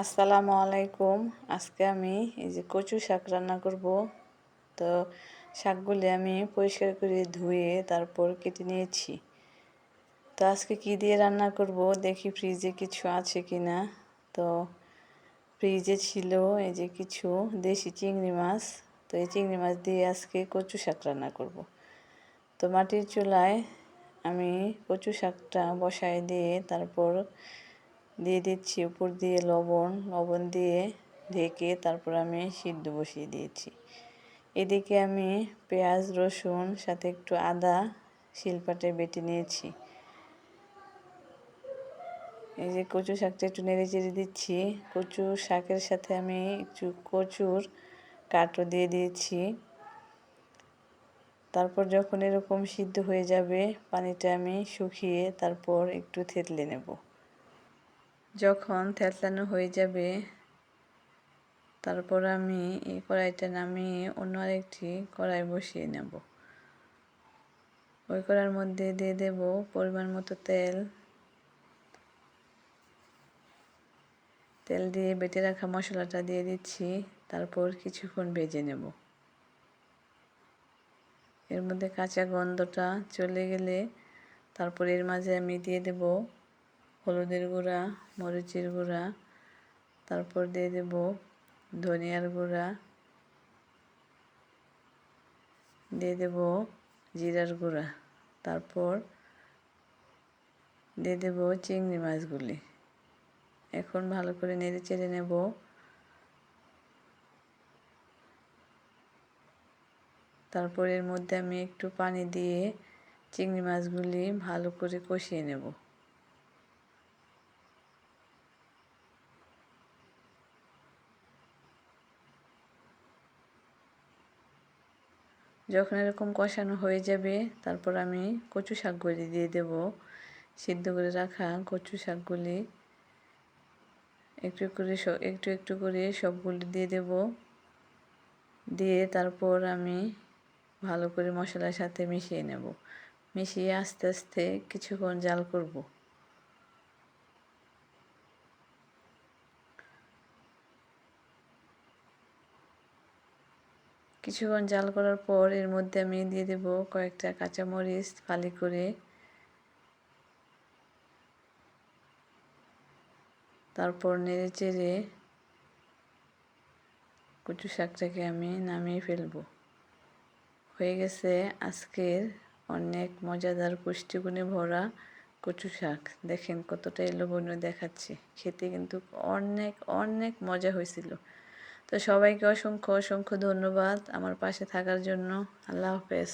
আসসালামু আলাইকুম। আজকে আমি এই যে কচু শাক রান্না করব। তো শাকগুলি আমি পরিষ্কার করে ধুয়ে তারপর কেটে নিয়েছি। তো আজকে কি দিয়ে রান্না করব দেখি ফ্রিজে কিছু আছে কিনা। তো ফ্রিজে ছিল এই যে কিছু দেশি চিংড়ি মাছ। তো এই চিংড়ি মাছ দিয়ে আজকে কচু শাক রান্না করব। তো মাটির চুলায় আমি কচু শাকটা বসায় দিয়ে তারপর দিয়ে দিচ্ছি উপর দিয়ে লবণ দিয়ে ঢেকে তারপর আমি সিদ্ধ বসিয়ে দিয়েছি। এদিকে আমি পেঁয়াজ রসুন সাথে একটু আদা শিলপাটায় বেটে নিয়েছি। এই যে কচু শাকটা একটু নেড়ে চেড়ে দিচ্ছি। কচু শাকের সাথে আমি একটু কচুর কাঠও দিয়ে দিয়েছি। তারপর যখন এরকম সিদ্ধ হয়ে যাবে পানিটা আমি শুকিয়ে তারপর একটু থেতলে নেব। যখন থেতলানো হয়ে যাবে তারপর আমি এই কড়াইটা নামিয়ে অন্য আরেকটি কড়াই বসিয়ে নেব। ওই কড়াইয়ের মধ্যে দিয়ে দেব পরিমাণ মতো তেল দিয়ে বেটে রাখা মশলাটা দিয়ে দিচ্ছি। তারপর কিছুক্ষণ ভেজে নেব। এর মধ্যে কাঁচা গন্ধটা চলে গেলে তারপর এর মাঝে আমি দিয়ে দেব হলুদের গুঁড়া, মরিচের গুঁড়া, তারপর দিয়ে দেব ধনিয়ার গুঁড়া, দিয়ে দেব জিরার গুঁড়া, তারপর দিয়ে দেব চিংড়ি মাছগুলি। এখন ভালো করে নেড়ে চেড়ে নেব। তারপর এর মধ্যে আমি একটু পানি দিয়ে চিংড়ি মাছগুলি ভালো করে কষিয়ে নেব। যখন এরকম কষানো হয়ে যাবে তারপর আমি কচু শাকগুলি দিয়ে দেব। সিদ্ধ করে রাখা কচু শাকগুলি একটু একটু করে সবগুলি দিয়ে দেব। দিয়ে তারপর আমি ভালো করে মশলার সাথে মিশিয়ে নেব। মিশিয়ে আস্তে আস্তে কিছুক্ষণ জাল করব। কিছুক্ষণ জাল করার পর এর মধ্যে আমি দিয়ে দেব কয়েকটা কাঁচামরিচ ফালি করে। তারপর নেড়ে চেড়ে কচু শাকটাকে আমি নামিয়ে ফেলব। হয়ে গেছে আজকের অনেক মজাদার পুষ্টিগুণে ভরা কচু শাক। দেখেন কতটা লোভনীয় দেখাচ্ছে। খেতে কিন্তু অনেক অনেক মজা হয়েছিল। তো সবাইকে অসংখ্য অসংখ্য ধন্যবাদ আমার পাশে থাকার জন্য। আল্লাহ হাফেজ।